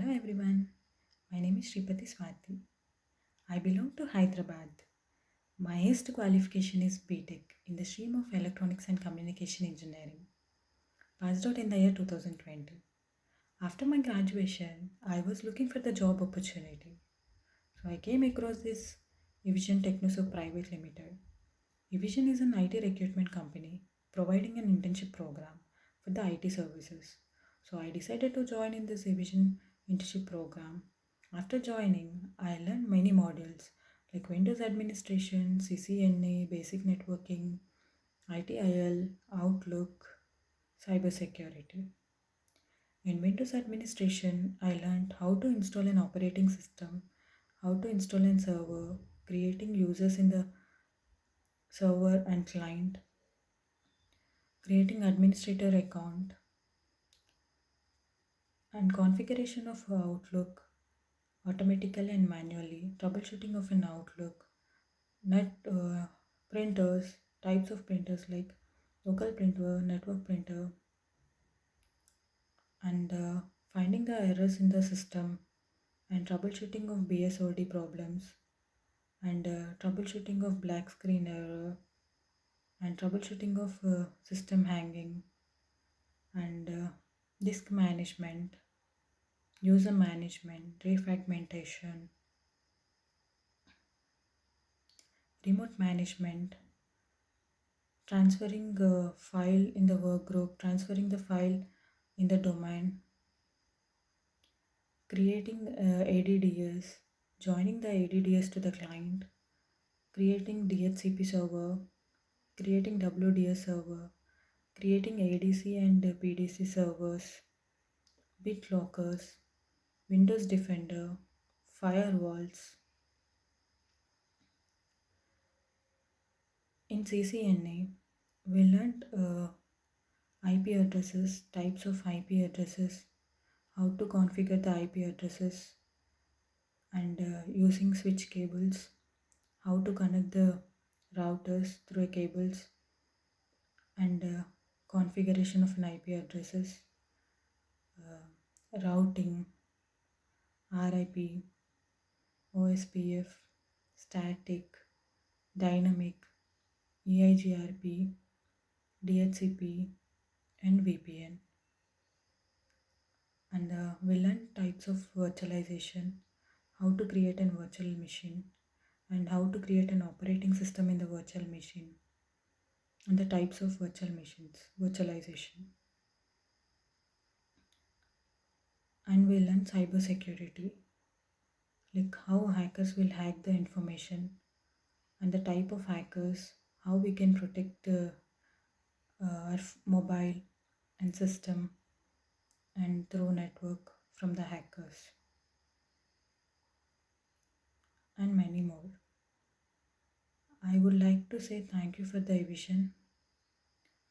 Hello everyone, my name is Shripati Swati. I belong to Hyderabad. My highest qualification is BTech in the stream of Electronics and Communication Engineering, passed out in the year 2020. After my graduation, I was looking for the job opportunity. So I came across this Evision Technoso Private Limited. Evision is an IT recruitment company providing an internship program for the IT services. So I decided to join in this Evision internship program. After joining, I learned many modules like Windows administration, CCNA, basic networking, ITIL, Outlook, cybersecurity. In Windows administration, I learned how to install an operating system, how to install a server, creating users in the server and client, creating administrator account, and configuration of Outlook automatically and manually, troubleshooting of an Outlook, net printers, types of printers like local printer, network printer, and finding the errors in the system and troubleshooting of BSOD problems and troubleshooting of black screen error and troubleshooting of system hanging and disk management, user management, refragmentation, remote management, transferring a file in the work group, transferring the file in the domain, creating ADDS, joining the ADDS to the client, creating DHCP server, creating WDS server, creating ADC and PDC servers, BitLockers, Windows Defender, firewalls. In CCNA, we learned IP addresses, types of IP addresses, how to configure the IP addresses, and using switch cables, how to connect the routers through cables, and configuration of an IP addresses, routing, RIP, OSPF, static, dynamic, EIGRP, DHCP, and VPN. And we learned types of virtualization, how to create a virtual machine, and how to create an operating system in the virtual machine, and the types of virtual machines, virtualization. And we learned cybersecurity, like how hackers will hack the information, and the type of hackers, how we can protect our mobile and system and through network from the hackers, and many more. I would like to say thank you for the vision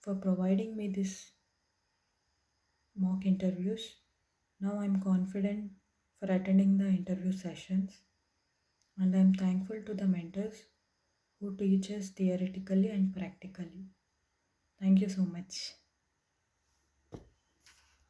for providing me this mock interviews. Now I'm confident for attending the interview sessions, and I'm thankful to the mentors who teach us theoretically and practically. Thank you so much.